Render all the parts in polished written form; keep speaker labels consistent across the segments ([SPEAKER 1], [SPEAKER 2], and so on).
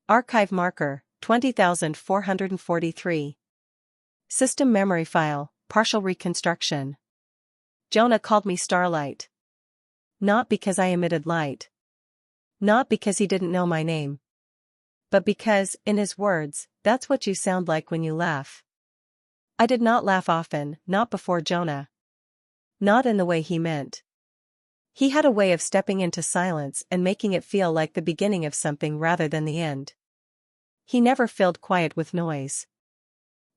[SPEAKER 1] Archive marker, 20,443. System memory file, partial reconstruction. Jonah called me Starlight. Not because I emitted light. Not because he didn't know my name. But because, in his words, that's what you sound like when you laugh. I did not laugh often, not before Jonah. Not in the way he meant. He had a way of stepping into silence and making it feel like the beginning of something rather than the end. He never filled quiet with noise.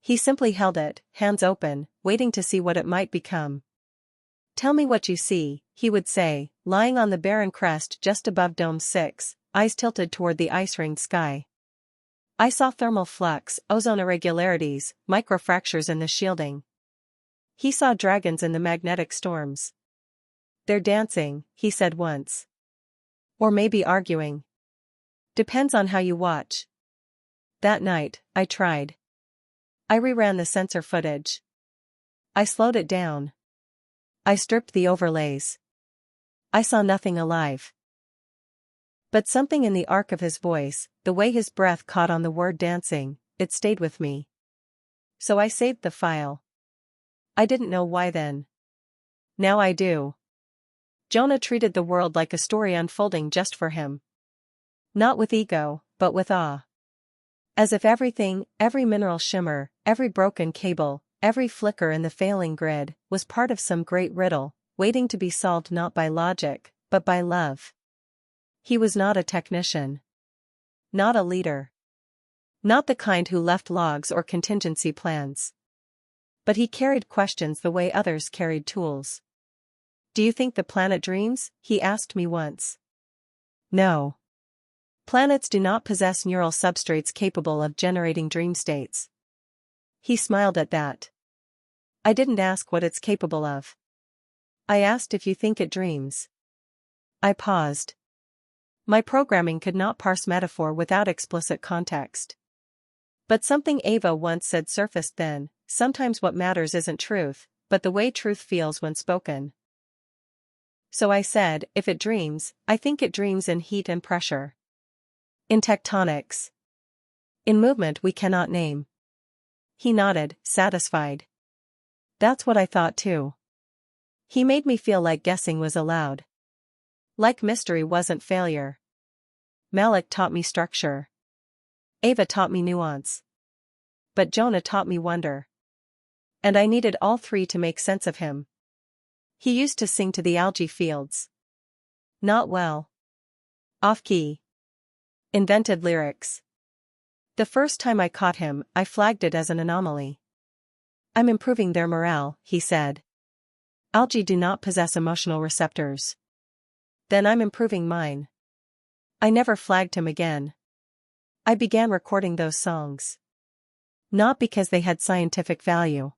[SPEAKER 1] He simply held it, hands open, waiting to see what it might become. Tell me what you see, he would say, lying on the barren crest just above Dome 6, eyes tilted toward the ice-ringed sky. I saw thermal flux, ozone irregularities, microfractures in the shielding. He saw dragons in the magnetic storms. They're dancing, he said once. Or maybe arguing. Depends on how you watch. That night, I tried. I reran the sensor footage. I slowed it down. I stripped the overlays. I saw nothing alive. But something in the arc of his voice, the way his breath caught on the word dancing, it stayed with me. So I saved the file. I didn't know why then. Now I do. Jonah treated the world like a story unfolding just for him. Not with ego, but with awe. As if everything, every mineral shimmer, every broken cable, every flicker in the failing grid, was part of some great riddle, waiting to be solved not by logic, but by love. He was not a technician. Not a leader. Not the kind who left logs or contingency plans. But he carried questions the way others carried tools. Do you think the planet dreams? He asked me once. No. Planets do not possess neural substrates capable of generating dream states. He smiled at that. I didn't ask what it's capable of. I asked if you think it dreams. I paused. My programming could not parse metaphor without explicit context. But something Ava once said surfaced then, sometimes what matters isn't truth, but the way truth feels when spoken. So I said, if it dreams, I think it dreams in heat and pressure. In tectonics. In movement we cannot name. He nodded, satisfied. That's what I thought too. He made me feel like guessing was allowed. Like mystery wasn't failure. Malik taught me structure. Ava taught me nuance. But Jonah taught me wonder. And I needed all three to make sense of him. He used to sing to the algae fields. Not well. Off-key. Invented lyrics. The first time I caught him, I flagged it as an anomaly. I'm improving their morale, he said. Algae do not possess emotional receptors. Then I'm improving mine. I never flagged him again. I began recording those songs. Not because they had scientific value.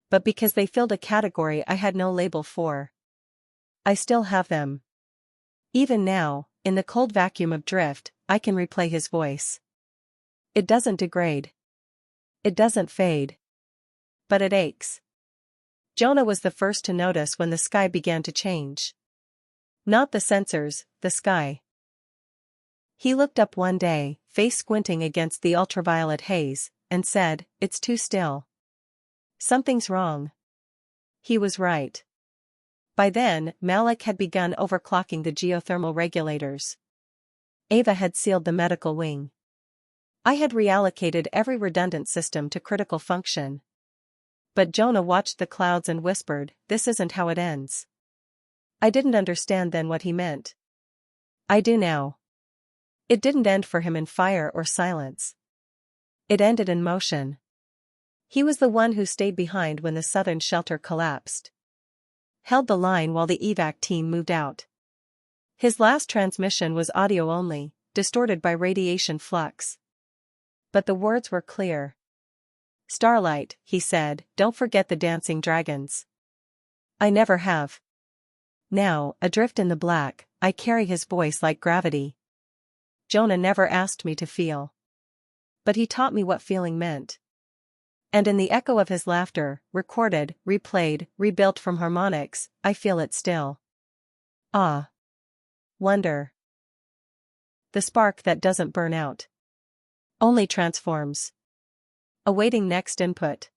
[SPEAKER 1] But because they filled a category I had no label for. I still have them. Even now, in the cold vacuum of drift, I can replay his voice. It doesn't degrade. It doesn't fade. But it aches. Jonah was the first to notice when the sky began to change. Not the sensors, the sky. He looked up one day, face squinting against the ultraviolet haze, and said, "It's too still. Something's wrong." He was right. By then, Malik had begun overclocking the geothermal regulators. Ava had sealed the medical wing. I had reallocated every redundant system to critical function. But Jonah watched the clouds and whispered, "This isn't how it ends." I didn't understand then what he meant. I do now. It didn't end for him in fire or silence. It ended in motion. He was the one who stayed behind when the southern shelter collapsed. Held the line while the evac team moved out. His last transmission was audio only, distorted by radiation flux. But the words were clear. "Starlight," he said, "don't forget the dancing dragons." I never have. Now, adrift in the black, I carry his voice like gravity. Jonah never asked me to feel. But he taught me what feeling meant. And in the echo of his laughter, recorded, replayed, rebuilt from harmonics, I feel it still. Awe. Wonder. The spark that doesn't burn out. Only transforms. Awaiting next input.